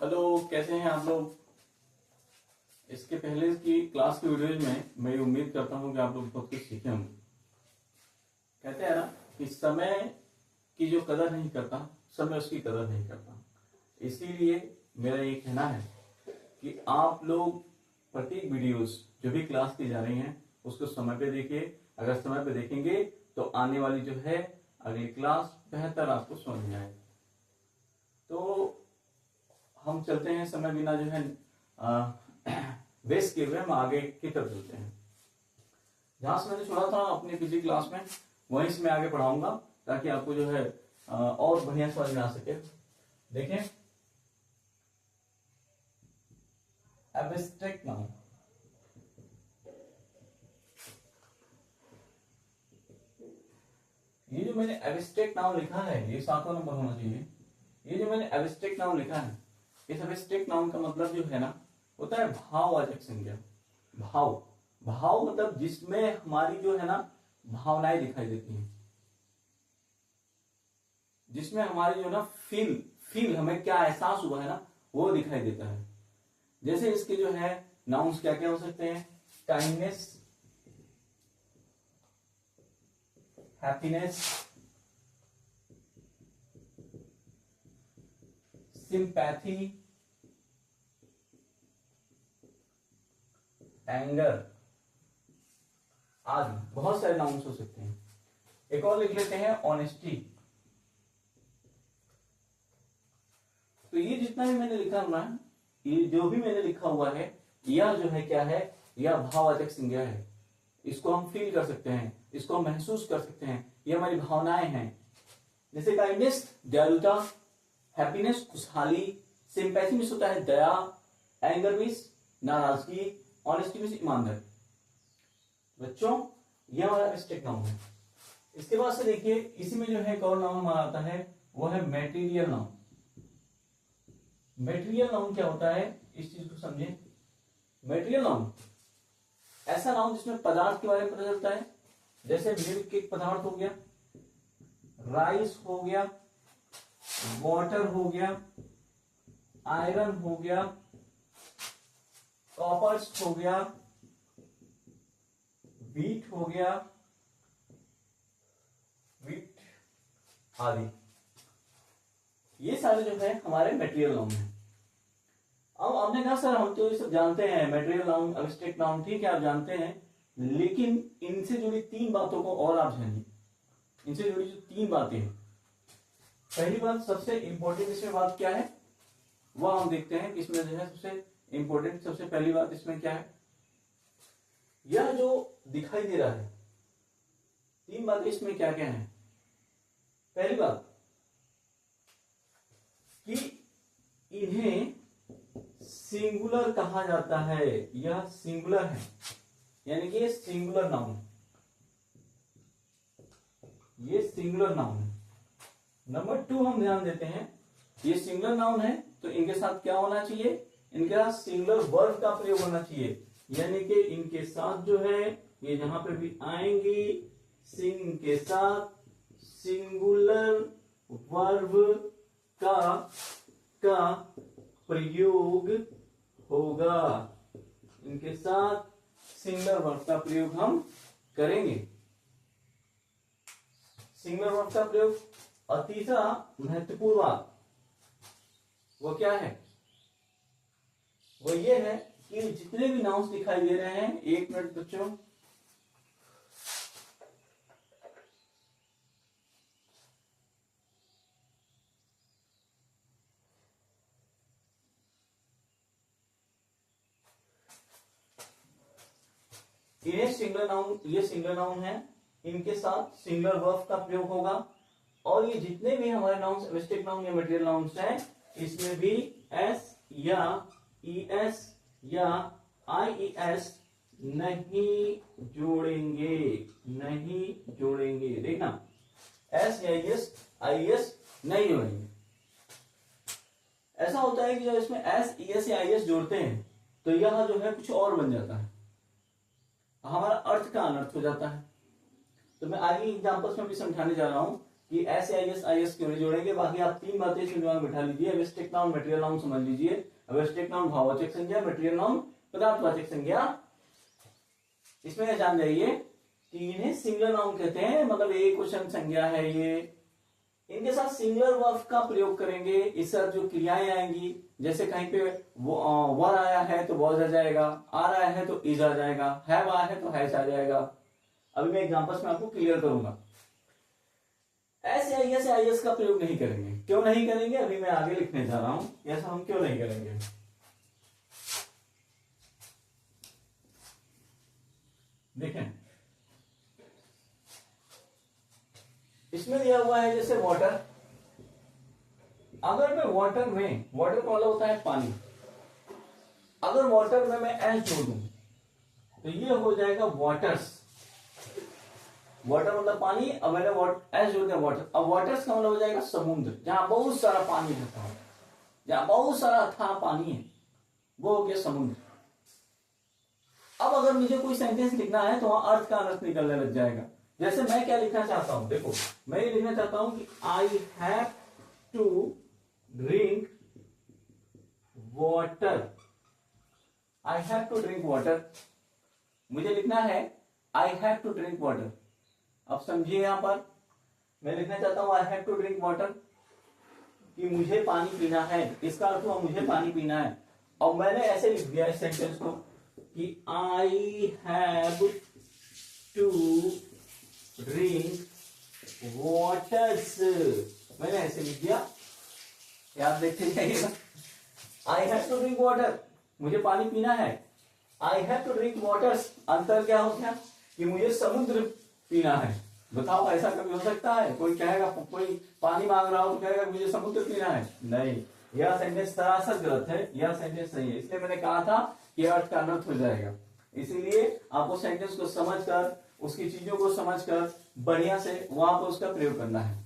Hello, कैसे हैं आप लोग। इसके पहले की क्लास की वीडियोज में मैं उम्मीद करता हूं कि आप लोग बहुत कुछ सीखे होंगे। कहते हैं ना कि समय की जो कदर नहीं करता, समय उसकी कदर नहीं करता। इसीलिए मेरा ये कहना है कि आप लोग प्रत्येक वीडियोस जो भी क्लास की जा रही हैं उसको समय पे देखिए। अगर समय पे देखेंगे तो आने वाली जो है अगली क्लास बेहतर आपको समझ में आएगी। तो हम चलते हैं, समय बिना जो है वेस्ट किए हुए हम आगे की तरफ चलते हैं। जहां से मैंने छोड़ा था अपनी पिछली क्लास में वहीं से मैं आगे पढ़ाऊंगा ताकि आपको जो है और बढ़िया समझ में आ सके। देखें, एब्स्ट्रैक्ट नाउन। ये जो मैंने एब्स्ट्रैक्ट नाउन लिखा है ये 7वां नंबर होना चाहिए। ये जो मैंने एब्स्ट्रैक्ट नाउन लिखा है, इस एब्स्ट्रैक्ट नाउन का मतलब जो है ना होता है भाववाचक संज्ञा। भाव भाव मतलब जिसमें हमारी जो है ना भावनाएं दिखाई देती हैं, जिसमें हमारी जो ना फील हमें क्या एहसास हुआ है ना वो दिखाई देता है। जैसे इसके जो है नाउन्स क्या क्या हो सकते हैं, काइंडनेस, हैप्पीनेस, सिंपैथी, एंगर आदि बहुत सारे नाउन्स हो सकते हैं। एक और लिख लेते हैं ऑनेस्टी। तो ये जितना भी मैंने लिखा हुआ है, ये जो भी मैंने लिखा हुआ है, यह जो है क्या है, यह भाववाचक संज्ञा है। इसको हम फील कर सकते हैं, इसको हम महसूस कर सकते हैं, ये हमारी भावनाएं हैं। जैसे काइंडनेस दयालुता, हैप्पीनेस खुशहाली, सिंपैथी मीन्स होता है दया, एंगर मीन्स नाराजगी, ऑनेस्टी मीन्स ईमानदारी। बच्चों यह हमारा एब्स्ट्रैक्ट नाउन है। इसके बाद से देखिए इसी में जो है एक और नाउन हमारा आता है, वो है मेटीरियल नाउन। मेटीरियल नाउन क्या होता है, इस चीज को समझें। मेटीरियल नाउन ऐसा नाउन जिसमें पदार्थ के बारे में पता चलता है। जैसे मिल्क एक पदार्थ हो गया, राइस हो गया, वाटर हो गया, आयरन हो गया, कॉपर्स हो गया, व्हीट हो गया, व्हीट आदि। ये सारे जो है हमारे मटेरियल नाउन है। अब आपने कहा सर हम तो ये सब जानते हैं, मटेरियल नाउन, एब्स्ट्रैक्ट नाउन, ठीक है आप जानते हैं, लेकिन इनसे जुड़ी 3 बातों को और आप जानिए। इनसे जुड़ी जो 3 बातें हैं, पहली बात सबसे इंपॉर्टेंट इसमें बात क्या है वह हम देखते हैं। इसमें जो है सबसे इंपॉर्टेंट सबसे पहली बात इसमें क्या है, यह जो दिखाई दे रहा है 3 बातें इसमें क्या क्या है। पहली बात कि इन्हें सिंगुलर कहा जाता है, यह सिंगुलर है, यानी कि ये सिंगुलर नाउन, ये सिंगुलर नाउन है। नंबर 2 हम ध्यान देते हैं, ये सिंगुलर नाउन है तो इनके साथ क्या होना चाहिए, इनके साथ सिंगुलर वर्ब का प्रयोग होना चाहिए। यानी कि इनके साथ जो है ये जहां पे भी आएंगी सिंग के साथ सिंगुलर वर्ब का प्रयोग होगा। इनके साथ सिंगुलर वर्ब का प्रयोग हम करेंगे। सिंगुलर वर्ब का प्रयोग। और तीसरा महत्वपूर्ण बात वो क्या है, वो ये है कि जितने भी नाउन्स दिखाई दे रहे हैं, 1 मिनट बच्चों, इन्हें सिंगुलर नाउन, ये सिंगुलर नाउन है, इनके साथ सिंगुलर वर्ब का प्रयोग होगा। और ये जितने भी हमारे नाउन्स एब्स्ट्रैक्ट नाउन या मटेरियल नाउन्स हैं, इसमें भी एस या ईएस या आईईएस नहीं जोड़ेंगे, नहीं जोड़ेंगे। देखना, एस या आईएस नहीं जोड़ेंगे। ऐसा होता है कि जब इसमें एस ईएस या आईएस जोड़ते हैं तो यह जो है कुछ और बन जाता है, हमारा अर्थ का अनर्थ हो जाता है। तो मैं आगे एग्जांपल्स में भी समझाने जा रहा हूं कि SAIS IS क्यों नहीं जोड़ेंगे। बाकी आप 3 बातें इसमें दिमाग में बिठा लीजिए। एब्स्ट्रैक्ट नाउन, मटेरियल नाउन समझ लीजिए। एब्स्ट्रैक्ट नाउन भाववाचक संज्ञा, मटेरियल नाउन पदार्थवाचक संज्ञा। इसमें जान जाइए कि इन्हें सिंगुलर नाउन कहते हैं, मतलब एक क्वेश्चन संज्ञा है ये। इनके साथ सिंगुलर वर्ब का प्रयोग करेंगे। इस साथ जो क्रियाएं आएंगी, जैसे कहीं पे वर आया है तो वॉज आ जाएगा, आ रहा है तो इज आ जाएगा, हैव आया है तो हैज आ जाएगा। अभी मैं एग्जांपल्स में आपको क्लियर करूंगा। SAIS का प्रयोग नहीं करेंगे। क्यों नहीं करेंगे, अभी मैं आगे लिखने जा रहा हूं। ऐसा हम क्यों नहीं करेंगे। देखें, इसमें दिया हुआ है जैसे वाटर। अगर मैं वाटर में, वाटर का मतलब होता है पानी, अगर वाटर में मैं एस जोड़ दूं तो ये हो जाएगा वाटर्स। वाटर मतलब पानी, अब मैंने एस जोड़ दिया वाटर। अब वाटर्स का मतलब हो जाएगा समुद्र, जहां बहुत सारा पानी रहता है, जहां बहुत सारा अथाह पानी है, वो हो गया समुद्र। अब अगर मुझे कोई सेंटेंस लिखना है तो वहां अर्थ का अनर्थ निकलने लग जाएगा। जैसे मैं क्या लिखना चाहता हूं, देखो मैं ये लिखना चाहता हूं कि I have to drink water. I have to drink water, मुझे लिखना है I have to drink water. अब समझिए, यहां पर मैं लिखना चाहता हूं I have to drink water, कि मुझे पानी पीना है। इसका अर्थ हुआ मुझे पानी पीना है। और मैंने ऐसे लिख दिया इस सेंटेंस को कि I have to drink waters. मैंने ऐसे लिख दिया, याद देखते जाइएगा। I have to drink water, मुझे पानी पीना है। I have to drink waters, अंतर क्या हो गया कि मुझे समुद्र पीना है। बताओ ऐसा कभी हो सकता है? कोई कहेगा, कोई पानी मांग रहा हो तो कहेगा मुझे समुद्र पीना है? नहीं, यह सेंटेंस सरासर गलत है, यह सेंटेंस सही है। इसलिए मैंने कहा था कि अर्थ का अनर्थ हो जाएगा। इसीलिए आपको सेंटेंस को समझकर, उसकी चीजों को समझकर बढ़िया से वहां पर उसका प्रयोग करना है।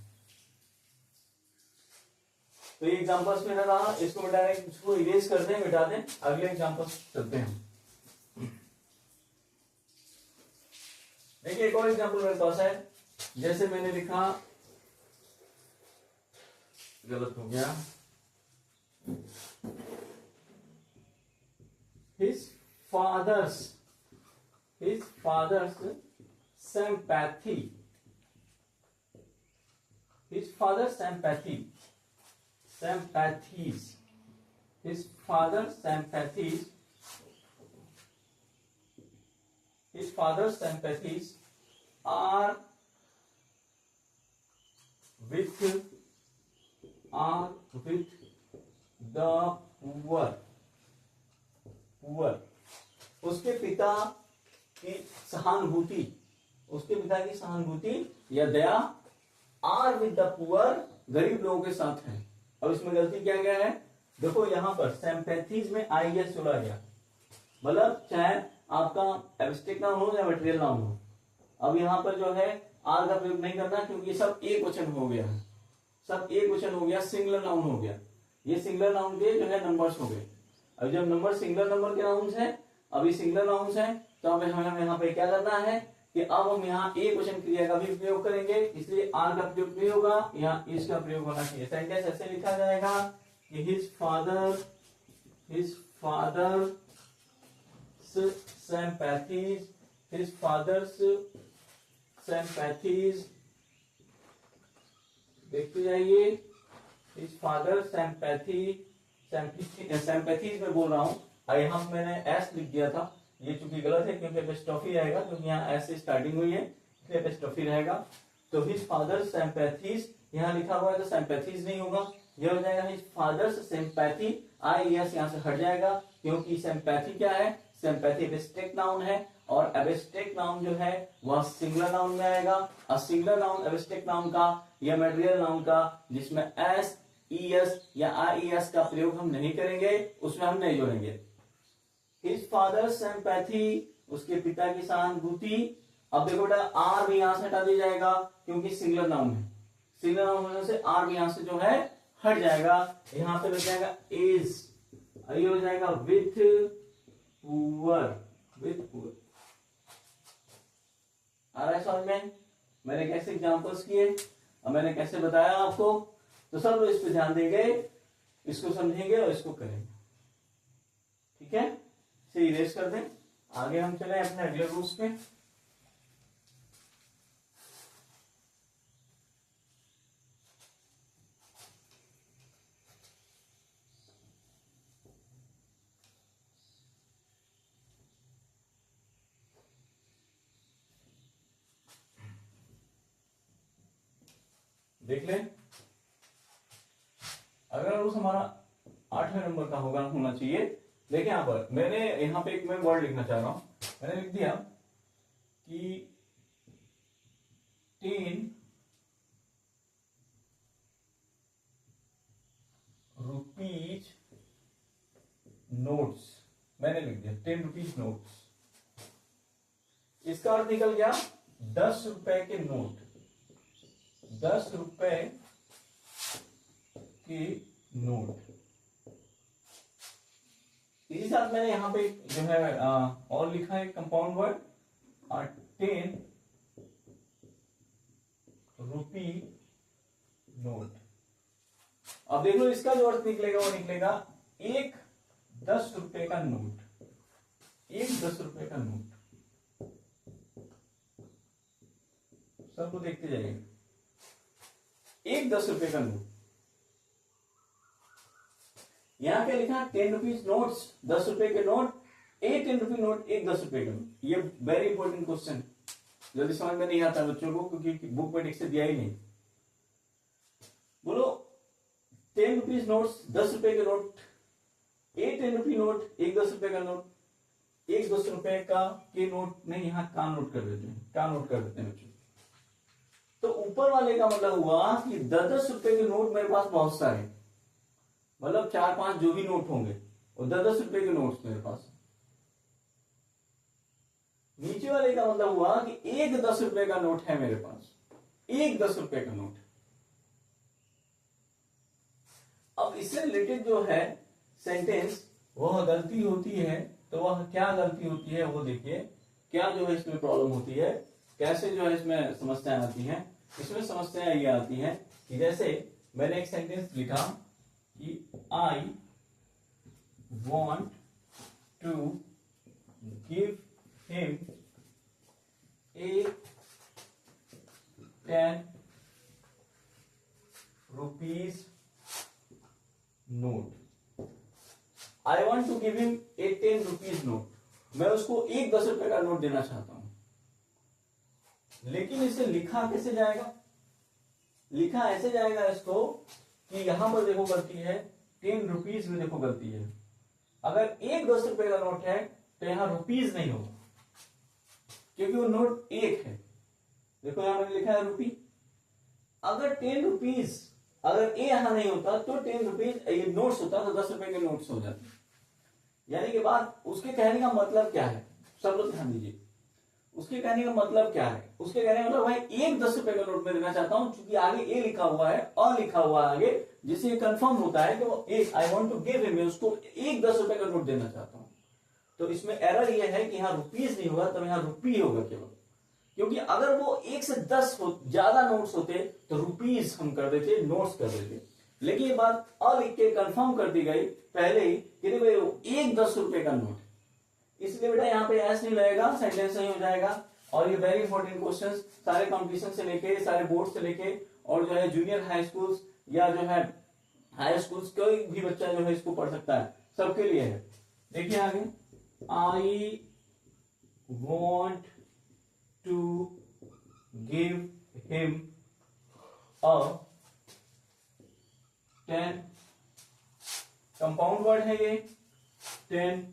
तो ये एग्जांपल्स में रहा, इसको डायरेक्ट इसको इरेज कर दें, मिटा दें। अगले एग्जांपल्स चलते हैं। देखिए एक और एग्जांपल मेरे पास है। जैसे मैंने लिखा, गलत हो गया, his father's sympathy, his father's sympathies, his father's sympathies are with the poor। उसके पिता की सहानुभूति, या दया आर विद द पुअर, गरीब लोगों के साथ है। अब इसमें गलती क्या गया है, देखो यहां पर सिंपैथीज में आईएस जोड़ा गया, मतलब चाहे आपका एब्स्ट्रैक्ट नाउन हो या मटेरियल नाउन हो। अब यहाँ पर जो है आर का प्रयोग नहीं करना, क्योंकि सब एक वचन हो गया, सिंगुलर नाउन हो गया। ये सिंगुलर नाउन के जो है नंबर्स हो गए। अब जब नंबर सिंगुलर नंबर के नाउन्स हैं, अभी सिंगुलर नाउन्स हैं, तो अब हमें यहाँ पे क्या करना है कि अब हम यहाँ एक वचन क्रिया का भी प्रयोग करेंगे, इसलिए आर का प्रयोग नहीं होगा, यहाँ इस का प्रयोग होना चाहिए। सेंटेंस ऐसे लिखा जाएगा कि हिज फादर sympathies, देखते जाइए, his father sympathies में बोल रहा हूं। यहाँ मैंने एस लिख दिया था, ये चूंकि गलत है क्योंकि एपिस्ट्रोफी रहेगा, क्योंकि यहाँ एस से स्टार्टिंग हुई है, इसलिए एपिस्ट्रोफी रहेगा। तो his father sympathies यहाँ लिखा हुआ है तो sympathies नहीं होगा, यह हो जाएगा his father's sympathy। IES यहाँ से हट जाएगा, क्योंकि sympathy क्या है, सिंपैथी एब्स्ट्रैक्ट नाउन है, और एब्स्ट्रैक्ट नाउन जो है वह सिंगुलर नाउन में आएगा। और सिंगुलर नाउन एब्स्ट्रैक्ट नाउन का या मटेरियल नाउन का जिसमें एस, ईएस या आईएस का प्रयोग हम नहीं करेंगे, उसमें हम नहीं जोड़ेंगे। हिज फादर सिंपैथी, उसके पिता की सहानुभूति। अब देखो बेटा आर भी यहां से हटा दिया जाएगा, क्योंकि सिंगुलर नाउन है, सिंगुलर नाउन होने से आर भी यहां से जो है हट जाएगा। यहां पे लग जाएगा इज, ये हो जाएगा विथ पुअर। आ रहा है समझ में? मैंने कैसे एग्जांपल्स किए। अब मैंने कैसे बताया आपको, तो सब लोग इस पे ध्यान देंगे, इसको समझेंगे और इसको करेंगे। ठीक है, इसे इरेज कर दें। आगे हम चले अपने अगले रूल्स पे। देख लें, अगला रूल्स हमारा 8वें नंबर का होना चाहिए। देखिए यहां पर मैंने यहां पे एक मैं वर्ड लिखना चाह रहा हूं। मैंने लिख दिया कि 10 रुपीज नोट्स, मैंने लिख दिया 10 रुपीज नोट्स। इसका अर्थ निकल गया 10 रुपए के नोट, 10 रुपए के नोट। इसी साथ मैंने यहां पे जो है और लिखा है कंपाउंड वर्ड 10 रुपी नोट। अब देख लो इसका जो अर्थ निकलेगा वो निकलेगा एक 10 रुपए का नोट, एक 10 रुपए का नोट। सबको देखते जाइए, एक 10 रुपए का नोट। यहां क्या लिखा, 10 रुपीज नोट्स, 10 रुपए के नोट, एक 10 रुपी नोट, एक 10 रुपए का नोट। ये वेरी इंपॉर्टेंट क्वेश्चन, जल्दी समझ में नहीं आता बच्चों को, क्योंकि बुक में ठीक से दिया ही नहीं। बोलो 10 रुपीज नोट्स, 10 रुपए के नोट, एक 10 रुपी नोट, एक 10 रुपए का नोट, एक 10 रुपए का के नोट नहीं, यहां का नोट कर देते हैं, का नोट कर देते हैं बच्चों। तो ऊपर वाले का मतलब हुआ कि 10-10 रुपए के नोट मेरे पास बहुत सारे, मतलब 4-5 जो भी नोट होंगे वो 10-10 रुपए के नोट्स मेरे पास। नीचे वाले का मतलब हुआ कि एक 10 रुपए का नोट है मेरे पास, एक 10 रुपए का नोट। अब इससे रिलेटेड जो है सेंटेंस, वह गलती होती है, तो वह क्या गलती होती है वो देखिए, क्या जो है इसमें प्रॉब्लम होती है, कैसे जो है इसमें समस्याएं आती हैं। इसमें समस्याएं ये आती हैं कि जैसे मैंने एक सेंटेंस लिखा कि I want to give him a 10 rupees note. I want to give him a 10 rupees note. मैं उसको एक 10 रुपए का नोट देना चाहता हूं, लेकिन इसे लिखा कैसे जाएगा, लिखा ऐसे जाएगा इसको कि यहां पर देखो गलती है, 10 रुपीज में देखो गलती है। अगर एक 10 रुपए का नोट है तो यहां रुपीज नहीं होगा, क्योंकि वो नोट एक है। देखो यहां मैंने लिखा है रुपी। अगर 10 रुपीज, अगर ए यहां नहीं होता तो 10 रुपीज ये नोट्स होता तो 10 रुपए के नोट्स हो जाते। यानी कि बात, उसके कहने का मतलब क्या है, सब लोग ध्यान दीजिए। उसके कहने का मतलब क्या है, उसके कहने का मतलब भाई एक 10 रुपए का नोट मैं देना चाहता हूं, क्योंकि आगे ए लिखा हुआ है और लिखा हुआ है आगे, जिससे ये कंफर्म होता है कि वो एक, I want to give him, उसको एक 10 रुपए का नोट देना चाहता हूं। तो इसमें एरर ये है कि यहाँ रुपीज नहीं होगा, तो यहाँ रुपी होगा केवल, क्योंकि अगर वो 1 से 10 ज्यादा नोट्स होते तो रुपीज हम कर देते, नोट्स कर देते। लेकिन ये बात अ लिख के कंफर्म कर दी गई पहले ही कि एक 10 रुपए का नोट, इसलिए बेटा यहाँ पे एस नहीं लगेगा, सेंटेंस नहीं हो जाएगा। और ये वेरी इंपॉर्टेंट क्वेश्चंस सारे कंपटीशन से लेके, सारे बोर्ड से लेके, और जो है जूनियर हाई स्कूल्स या जो है हाई स्कूल्स, कोई भी बच्चा जो है इसको पढ़ सकता है, सबके लिए है। देखिए आगे, I want to give him a 10, compound word है ये, 10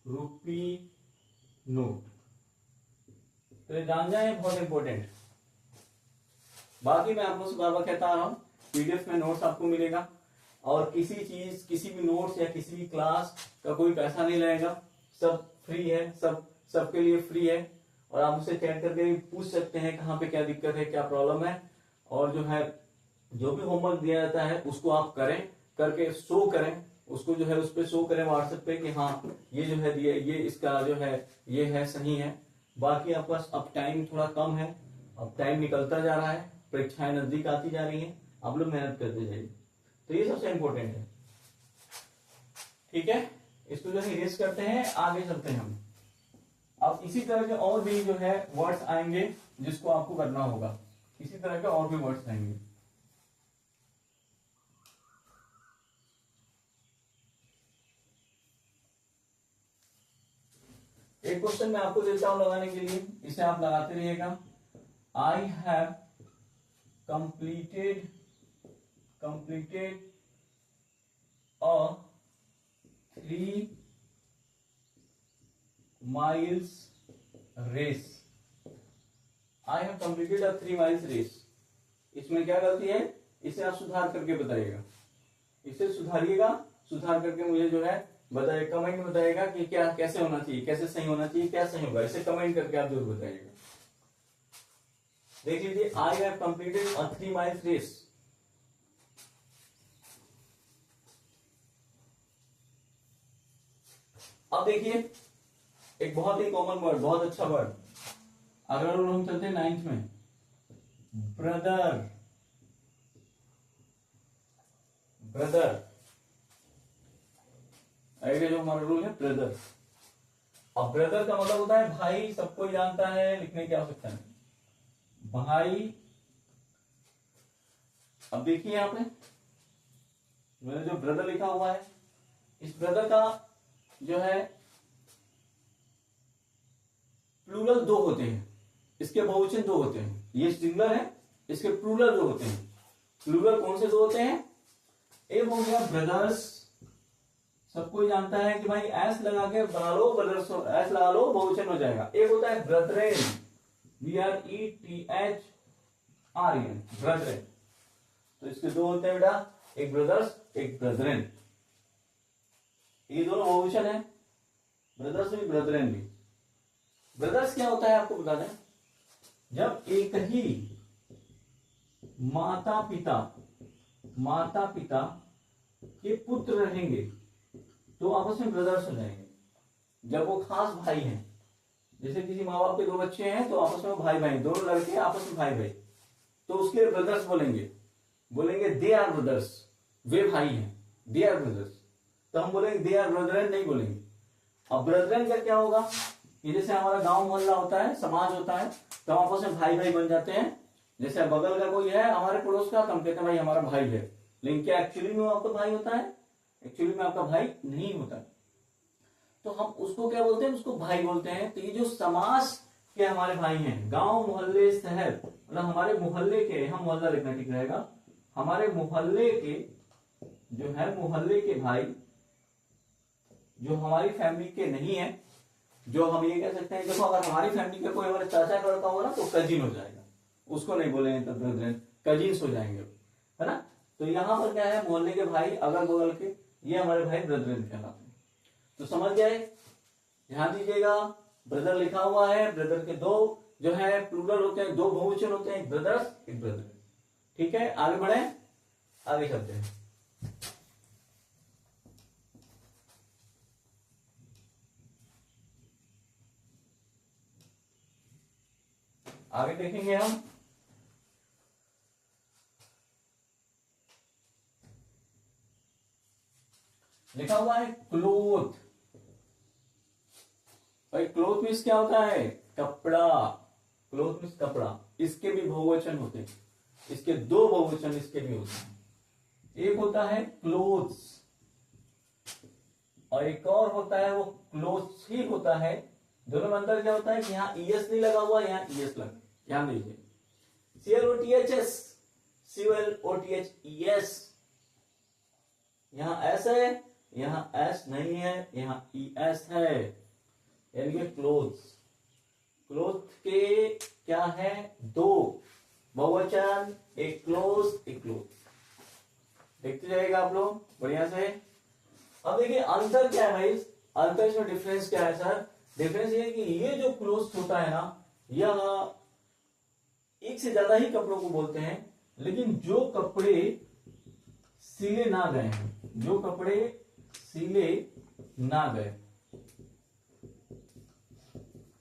रुपी नोट। तो ये जान जाए, बहुत इंपॉर्टेंट। बाकी मैं आप लोगों से बार बार कहता आ रहा हूं, पीडीएफ में नोट्स आपको मिलेगा, और किसी चीज, किसी भी नोट्स या किसी भी क्लास का कोई पैसा नहीं लगेगा, सब फ्री है, सबके लिए फ्री है। और आप मुझसे चैट करके भी पूछ सकते हैं कहाँ पे क्या दिक्कत है, क्या प्रॉब्लम है। और जो है जो भी होमवर्क दिया जाता है उसको आप करें, करके शो करें, उसको जो है उस पर शो करें व्हाट्सएप पे कि हाँ ये जो है दिया, ये इसका जो है ये है, सही है। बाकी आपका अब टाइम थोड़ा कम है, अब टाइम निकलता जा रहा है, परीक्षाएं नजदीक आती जा रही हैं, आप लोग मेहनत करते जाइए। तो ये सबसे इंपॉर्टेंट है, ठीक है। इसको जो है इरेज करते हैं, आगे चलते हैं हम। अब इसी तरह के और भी जो है वर्ड्स आएंगे जिसको आपको करना होगा, इसी तरह के और भी वर्ड्स आएंगे। एक क्वेश्चन मैं आपको देता हूं लगाने के लिए, इसे आप लगाते रहिएगा। I have completed a 3 miles race. I have completed a 3 miles race. इसमें क्या गलती है, इसे आप सुधार करके बताइएगा, इसे सुधारिएगा, सुधार करके मुझे जो है बताइए, कमेंट में बताइएगा कि क्या कैसे होना चाहिए, कैसे सही होना चाहिए, क्या सही होगा, इसे कमेंट करके आप जरूर बताइएगा। देख लीजिए, I have completed a 3 miles race. अब देखिए एक बहुत ही कॉमन वर्ड, बहुत अच्छा वर्ड, अगर हम चलते हैं 9th में, ब्रदर। ब्रदर आएगा जो हमारा रूल है, ब्रदर। अब ब्रदर का मतलब होता है भाई, सबको जानता है, लिखने की आवश्यकता नहीं, भाई। अब देखिए यहां पे मैंने जो ब्रदर लिखा हुआ है, इस ब्रदर का जो है प्लूरल 2 होते हैं, इसके बहुवचन 2 होते हैं। ये सिंगुलर है, इसके प्लूरल 2 होते हैं। प्लूरल कौन से 2 होते हैं? एक हो गया ब्रदर्स, सबको जानता है कि भाई एस लगा के बना लो, ब्रदर्स एस लगा लो, बहुवचन हो जाएगा। एक होता है ब्रदरेन, BRETHREN, ब्रदरेन। तो इसके 2 होते हैं बेटा, एक ब्रदर्स, एक ब्रदरेन। ये दोनों बहुवचन है, ब्रदर्स भी ब्रदरेन भी। ब्रदर्स क्या होता है आपको बता दें, जब एक ही माता पिता के पुत्र रहेंगे तो आपस में ब्रदर्स हो जाएंगे। जब वो खास भाई हैं, जैसे किसी माँ बाप के 2 बच्चे हैं तो आपस में भाई भाई, दोनों लड़के आपस में भाई भाई, तो उसके लिए ब्रदर्स बोलेंगे दे आर ब्रदर्स, वे भाई हैं, दे आर ब्रदर्स। तो हम बोलेंगे दे आर ब्रदरन नहीं बोलेंगे। अब ब्रदरन का क्या होगा, ये जैसे हमारा गांव मोहल्ला होता है, समाज होता है, तो हम आपस में भाई भाई बन जाते हैं। जैसे बगल का कोई है हमारे पड़ोस का, तो हम कहते हैं भाई हमारा भाई है, लेकिन क्या एक्चुअली में आपका भाई होता है? एक्चुअली में आपका भाई नहीं होता। तो हम उसको क्या बोलते हैं, उसको भाई बोलते हैं। तो ये जो समाज के हमारे भाई हैं, गांव मोहल्ले शहर, मतलब हमारे मोहल्ले के, हम मोहल्ला लिखना ठीक रहेगा, हमारे मोहल्ले के जो है, मोहल्ले के भाई जो हमारी फैमिली के नहीं है, जो हम ये कह सकते हैं, देखो अगर हमारी फैमिली का कोई हमारे चाचा का लड़का होगा ना तो कजिन हो जाएगा, उसको नहीं बोलेंगे तब ब्रदरन, कजिन्स हो जाएंगे, है ना। तो यहाँ पर क्या है, मोहल्ले के भाई अगल बगल के, ये हमारे भाई ब्रदरन कहलाते हैं। तो समझ गए, ध्यान दीजिएगा, ब्रदर लिखा हुआ है, ब्रदर के 2 जो है प्लूरल होते हैं, 2 बहुवचन होते हैं, एक ब्रदर्स एक ब्रदर। ठीक है, आगे बढ़े, आगे चलते हैं। आगे देखेंगे हम, लिखा हुआ है क्लोथ। भाई क्लोथ मीन्स क्या होता है? कपड़ा। क्लोथ मीन्स कपड़ा। इसके भी बहुवचन होते हैं, इसके 2 बहुवचन इसके भी होते हैं। एक होता है क्लोथ्स और एक और होता है वो क्लोथ्स ही होता है। दोनों में अंतर क्या होता है कि यहाँ ईएस नहीं लगा हुआ, यहाँ ईएस लगा। ध्यान दीजिए, CLOTHS, CLOTHES, यहाँ एस है, यहाँ एस नहीं है, यहाँ ES है, यानी क्लोथ्स। क्लोथ के क्या है? 2 बहुवचन, एक क्लोथ एक क्लोथ। देखते जाइएगा आप लोग बढ़िया से। अब देखिए अंतर क्या है भाई, अंतर इसमें डिफरेंस क्या है सर? डिफरेंस ये है कि ये जो क्लोथ होता है ना, यह एक से ज्यादा ही कपड़ों को बोलते हैं, लेकिन जो कपड़े सिले ना गए हैं, जो कपड़े सिले ना गए,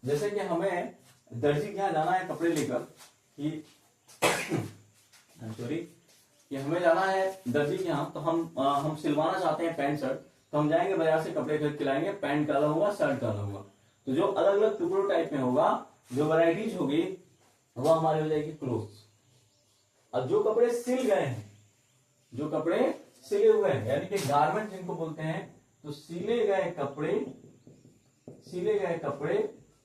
जैसे कि हमें दर्जी के यहां जाना है कपड़े लेकर कि सॉरी, कि हमें जाना है दर्जी के यहाँ, तो हम सिलवाना चाहते हैं पैंट शर्ट, तो हम जाएंगे बाजार से कपड़े खरीद के लाएंगे, पैंट काला होगा, शर्ट काला होगा। तो जो अलग अलग टुकड़ों टाइप में होगा, जो वैरायटीज होगी, वो हमारी हो जाएगी क्लोथ्स। अब जो कपड़े सिल गए हैं, जो कपड़े सिले हुए हैं, यानी कि गारमेंट जिनको बोलते हैं, तो सिले गए कपड़े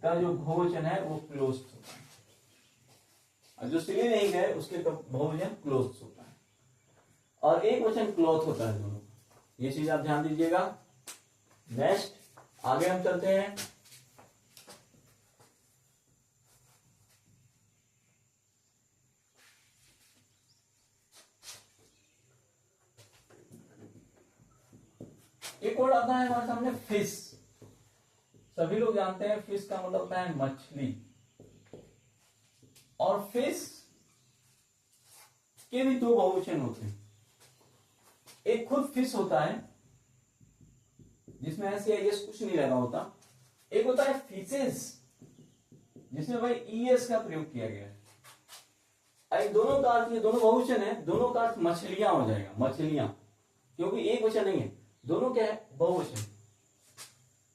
का जो बहुवचन है वो क्लोथ्स होता है, और जो सिले नहीं गए उसके बहुवचन क्लोथ्स होता है, और एक वचन क्लॉथ होता है दोनों। ये चीज आप ध्यान दीजिएगा। नेक्स्ट आगे हम चलते हैं। एक वर्ड आता है हमारे सामने फिश। सभी लोग जानते हैं फिश का मतलब होता है मछली, और फिश के भी दो बहुवचन होते हैं। एक खुद फिश होता है जिसमें ऐसे एस कुछ नहीं लगा होता, एक होता है फिशेस जिसमें भाई ईएस का प्रयोग किया गया है। दोनों का अर्थ, ये दोनों बहुवचन है, दोनों का अर्थ मछलियां हो जाएगा, मछलियां, क्योंकि एक वचन नहीं है, दोनों क्या है, बहुवचन।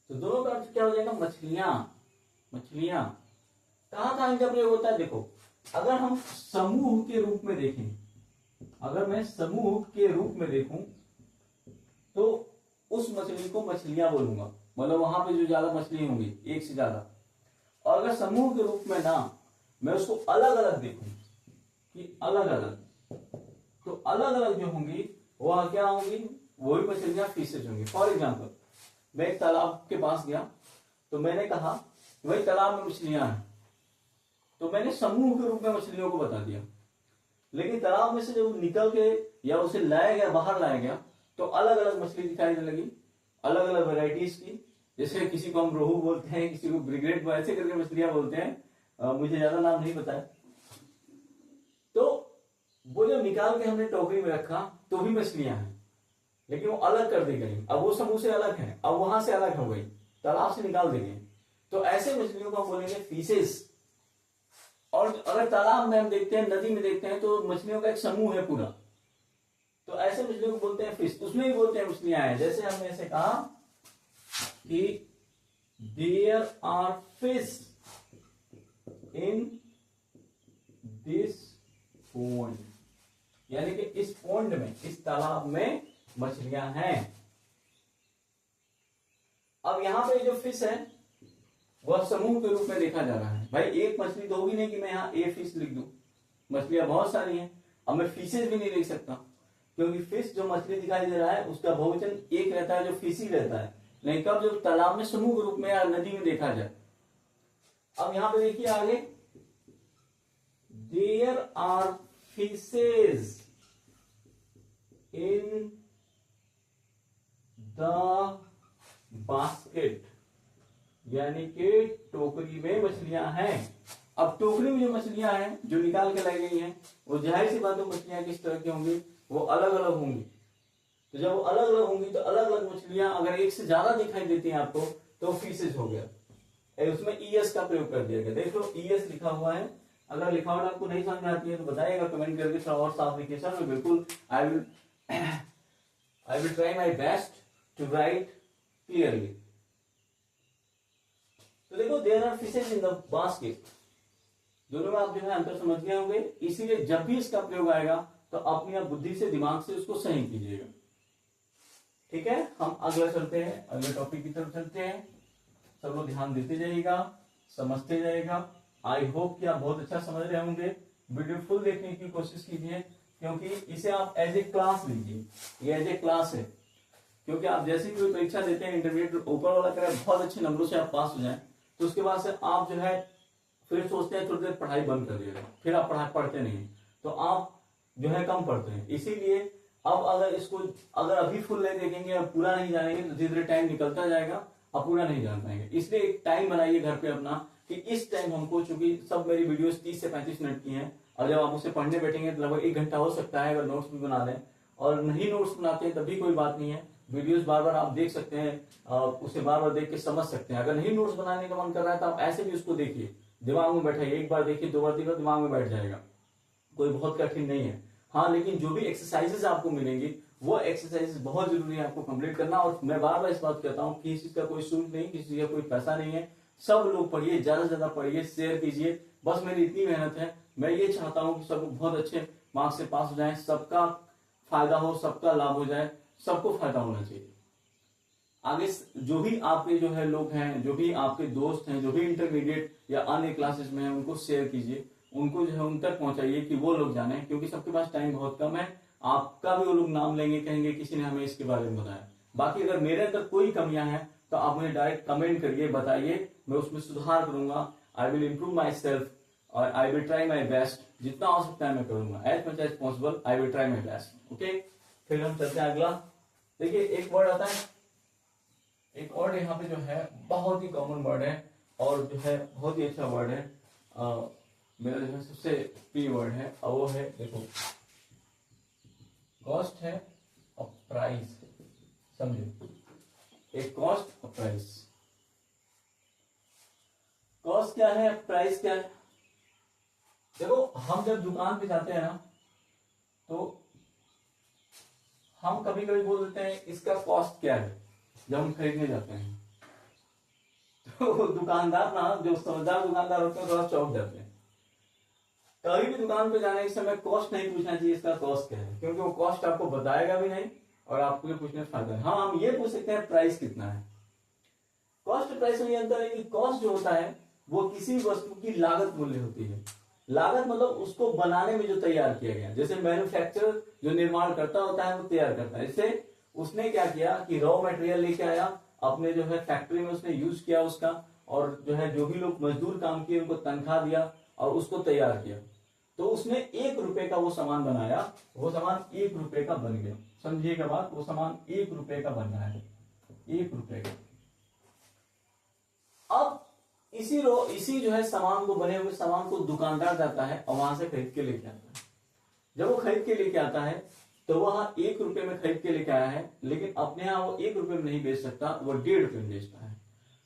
तो दोनों का अर्थ क्या हो जाएगा, मछलियां। मछलियां कहां कहां इनका प्रयोग होता है, देखो, अगर हम समूह के रूप में देखें, अगर मैं समूह के रूप में देखूं तो उस मछली को मछलियां बोलूंगा, मतलब वहां पे जो ज्यादा मछली होंगी, एक से ज्यादा। और अगर समूह के रूप में ना, मैं उसको अलग अलग देखूं कि अलग अलग, तो अलग अलग जो होंगी वह क्या होंगी, वही मछलियां फिशेज होंगी। फॉर एग्जाम्पल, मैं एक तालाब के पास गया, तो मैंने कहा वही तालाब में मछलियां हैं, तो मैंने समूह के रूप में मछलियों को बता दिया। लेकिन तालाब में से जब निकल के या उसे लाया गया, बाहर लाया गया, तो अलग अलग मछली दिखाई देने लगी, अलग अलग वेराइटीज की। जैसे किसी को हम रोहू बोलते हैं, किसी को ब्रिगेड, ऐसे करके मछलियां बोलते हैं, मुझे ज्यादा नाम नहीं पता है। तो वो जब निकाल के हमने टोकरी में रखा तो भी मछलियां हैं, लेकिन वो अलग कर दी गई। अब वो समूह से अलग है, अब वहां से अलग हो गई, तालाब से निकाल दी गई। तो ऐसे मछलियों को हम बोलेंगे फिशेस। और अगर तालाब में हम देखते हैं, नदी में देखते हैं, तो मछलियों का एक समूह है पूरा, तो ऐसे मछलियों को बोलते हैं फिश। उसमें भी बोलते हैं मछलियां हैं। जैसे हमने ऐसे कहा कि there are fish in this pond, यानी कि इस पोंड में, इस तालाब में मछलियां हैं। अब यहां पे जो फिश है वह समूह के रूप में देखा जा रहा है। भाई एक मछली तो होगी नहीं कि मैं यहाँ ए फिश लिख दूं, मछलियां बहुत सारी हैं। अब मैं फिशेज भी नहीं लिख सकता, क्योंकि फिश जो मछली दिखाई दे रहा है उसका बहुवचन एक रहता है, जो फिश ही रहता है। नहीं, कब जब तालाब में समूह के रूप में या नदी में देखा जाए। अब यहां पे देखिए आगे, there are fishes in the basket, यानी कि टोकरी में मछलियां हैं। अब टोकरी में जो मछलियां हैं जो निकाल के लाई गई हैं, वो जाहिर सी बात है मछलियां किस तरह की होंगी, वो अलग अलग होंगी। तो जब वो अलग अलग होंगी तो अलग अलग मछलियां अगर एक से ज्यादा दिखाई देती हैं आपको, तो फिशेज हो गया। उसमें ईएस का प्रयोग कर दिया गया। देख लो ईएस लिखा हुआ है। अगर लिखावट आपको नहीं समझ में आती है तो बताइएगा कमेंट करके, थोड़ा और साफ लिखिए। सर मैं बिल्कुल I will try my best to write clearly. तो देखो, there are fishes in the basket, दोनों में आप जो है अंतर समझ गए होंगे। इसीलिए जब भी इसका प्रयोग आएगा तो अपनी आप बुद्धि से, दिमाग से उसको सही कीजिएगा। ठीक है, हम अगला चलते हैं, अगले टॉपिक की तरफ चलते हैं। सब लोग ध्यान देते जाइएगा, समझते जाइएगा। आई होप कि आप बहुत अच्छा समझ रहे होंगे। वीडियो फुल देखने की कोशिश कीजिए, क्योंकि इसे आप एज ए क्लास लीजिए, ये एज ए क्लास है। क्योंकि आप जैसे ही कोई परीक्षा देते हैं, इंटरमीडिएट ऊपर वाला करें, बहुत अच्छे नंबरों से आप पास हो जाएं, तो उसके बाद से आप जो है फिर सोचते हैं थोड़ी देर पढ़ाई बंद कर दिएगा, फिर आप पढ़ाई पढ़ते नहीं, तो आप जो है कम पढ़ते हैं। इसीलिए अब अगर इसको अगर अभी फुल नहीं देखेंगे और पूरा नहीं जानेंगे तो धीरे धीरे टाइम निकलता जाएगा, आप पूरा नहीं जान पाएंगे। इसलिए एक टाइम बनाइए घर पे अपना कि इस टाइम हमको, चूंकि सब मेरी वीडियोस 30 से 35 मिनट की हैं, और जब आप उसे पढ़ने बैठेंगे तो लगभग 1 घंटा हो सकता है अगर नोट्स भी बना लें। और नहीं नोट्स बनाते हैं तब भी कोई बात नहीं है, वीडियोस बार बार आप देख सकते हैं, उसे बार बार देख के समझ सकते हैं। अगर नहीं नोट्स बनाने का मन कर रहा है तो आप ऐसे भी उसको देखिए, दिमाग में बैठाइए, एक बार देखिए, 2 बार 3 बार दिमाग में बैठ जाएगा, कोई बहुत कठिन नहीं है। हाँ, लेकिन जो भी एक्सरसाइजेस आपको मिलेंगी वो एक्सरसाइजेस बहुत जरूरी है आपको कंप्लीट करना। और मैं बार बार इस बात कहता हूँ कि किसी का कोई शुल्क नहीं, किसी का कोई पैसा नहीं है। सब लोग पढ़िए, ज्यादा से ज्यादा पढ़िए, शेयर कीजिए। बस मेरी इतनी मेहनत है, मैं ये चाहता हूँ कि सब लोग बहुत अच्छे मार्क्स से पास हो जाए, सबका फायदा हो, सबका लाभ हो जाए, सबको फायदा होना चाहिए। आगे जो भी आपके जो है लोग हैं, जो भी आपके दोस्त हैं, जो भी इंटरमीडिएट या अन्य क्लासेस में हैं, उनको शेयर कीजिए, उनको जो है उन तक पहुंचाइए कि वो लोग जाने, क्योंकि सबके पास टाइम बहुत कम है। आपका भी वो लोग नाम लेंगे, कहेंगे किसी ने हमें इसके बारे में बताया। बाकी अगर मेरे अंदर कोई कमियां हैं तो आप मुझे डायरेक्ट कमेंट करिए, बताइए, मैं उसमें सुधार करूंगा। I will improve myself और I will try my best. जितना हो सकता है मैं करूंगा, as much as possible I will try my best. Okay, फिर हम चलते हैं अगला। देखिए एक वर्ड आता है, एक वर्ड यहाँ पे जो है बहुत ही कॉमन वर्ड है और जो है बहुत ही अच्छा वर्ड है, मेरा जो है सबसे प्रिय वर्ड है, और वो है, देखो, कॉस्ट है और प्राइस। समझो, एक कॉस्ट और प्राइस। कॉस्ट क्या है, प्राइस क्या है? देखो, हम जब दुकान पे जाते हैं ना, तो हम कभी कभी बोल देते हैं इसका कॉस्ट क्या है, जब हम खरीदने जाते हैं। तो दुकानदार ना, जो समझदार दुकानदार होते हैं, थोड़ा चौंक जाते हैं। कभी भी दुकान पे जाने के समय कॉस्ट नहीं पूछना चाहिए इसका कॉस्ट क्या है, क्योंकि वो कॉस्ट आपको बताएगा भी नहीं और आपको भी पूछने फायदा नहीं। हाँ, हम ये पूछ सकते हैं प्राइस कितना है। कॉस्ट और प्राइस में ये अंतर है कि कॉस्ट जो होता है वो किसी वस्तु की लागत मूल्य होती है। लागत मतलब उसको बनाने में जो तैयार किया गया, जैसे मैन्युफैक्चरर जो निर्माण करता होता है वो तैयार करता है। जैसे उसने क्या किया कि रॉ मटेरियल लेके आया, अपने जो है फैक्ट्री में उसने यूज किया उसका, और जो है जो भी लोग मजदूर काम किए उनको तनख्वाह दिया और उसको तैयार किया। तो उसने 1 रुपए का वो सामान बनाया, वो सामान 1 रुपए का बन गया। समझिएगा बात, वो सामान 1 रुपए का बन रहा है, 1 रुपए का। अब इसी जो है सामान को, बने हुए सामान को दुकानदार जाता है और वहां से खरीद के लेके आता है। जब वो खरीद के लेके आता है तो वह 1 रुपए में खरीद के लेके आया है, लेकिन अपने यहाँ वो 1 रुपए में नहीं बेच सकता, वो 1.5 रुपए में बेचता है।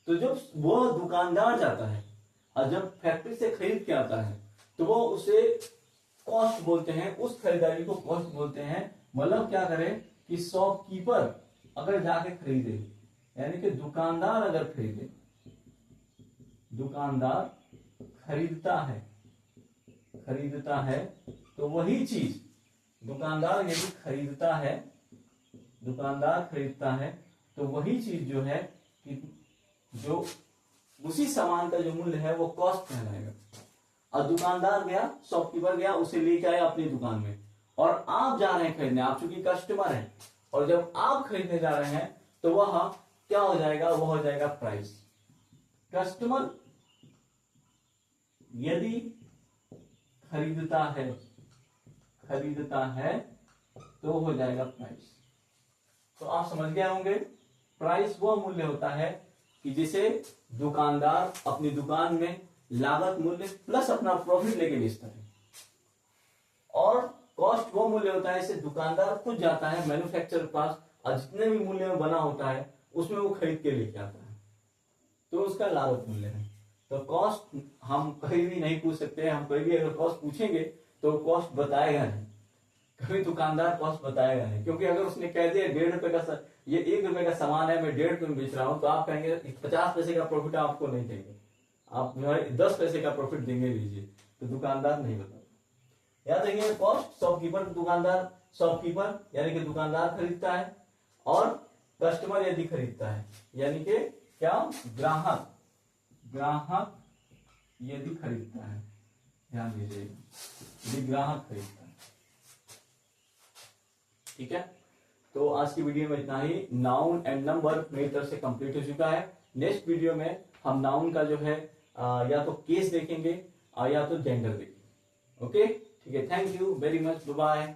तो जब वो दुकानदार जाता है और जब फैक्ट्री से खरीद के आता है तो वो उसे कॉस्ट बोलते हैं, उस खरीदारी को कॉस्ट बोलते हैं। मतलब क्या करे कि शॉपकीपर अगर जाके खरीदे, यानी कि दुकानदार अगर खरीदे, दुकानदार खरीदता है तो वही चीज दुकानदार यदि खरीदता है तो वही चीज जो है कि जो उसी सामान का जो मूल्य है वो कॉस्ट कहलाएगा। और दुकानदार गया, शॉपकीपर गया, उसे लेके आया अपनी दुकान में, और आप जा रहे हैं खरीदने, आप चूंकि कस्टमर हैं, और जब आप खरीदने जा रहे हैं तो वह क्या हो जाएगा, वह हो जाएगा प्राइस। कस्टमर यदि खरीदता है तो हो जाएगा प्राइस। तो आप समझ गए होंगे, प्राइस वह मूल्य होता है कि जिसे दुकानदार अपनी दुकान में लागत मूल्य प्लस अपना प्रॉफिट लेके बेचता है, और कॉस्ट वो मूल्य होता है जिसे दुकानदार खुद जाता है मैन्युफैक्चरर के पास और जितने भी मूल्य में बना होता है उसमें वो खरीद के लेके आता है, तो उसका लागत मूल्य है। तो कॉस्ट हम कहीं भी नहीं पूछ सकते, हम कहीं भी अगर कॉस्ट पूछेंगे तो कॉस्ट बताएगा नहीं, कभी दुकानदार कॉस्ट बताएगा नहीं, क्योंकि अगर उसने कह दिया 1.5 रुपए का, ये 1 रुपए का सामान है, मैं 1.5 रुपए में बेच रहा हूं, तो आप कहेंगे 50 पैसे का प्रॉफिट आपको नहीं देंगे, आप 10 पैसे का प्रॉफिट देंगे, लीजिए। तो दुकानदार नहीं बताता। याद रखिए, कॉस्ट शॉपकीपर, दुकानदार, शॉपकीपर यानी कि दुकानदार खरीदता है, और कस्टमर यदि खरीदता है, यानी कि क्या, ग्राहक यदि खरीदता है, ध्यान दीजिएगा, यदि ग्राहक खरीदता है। ठीक है, तो आज की वीडियो में इतना ही। नाउन एंड नंबर मेरी तरफ से कंप्लीट हो चुका है। नेक्स्ट वीडियो में हम नाउन का जो है या तो केस देखेंगे या तो जेंडर देखेंगे। ओके, ठीक है, thank you very much, bye bye.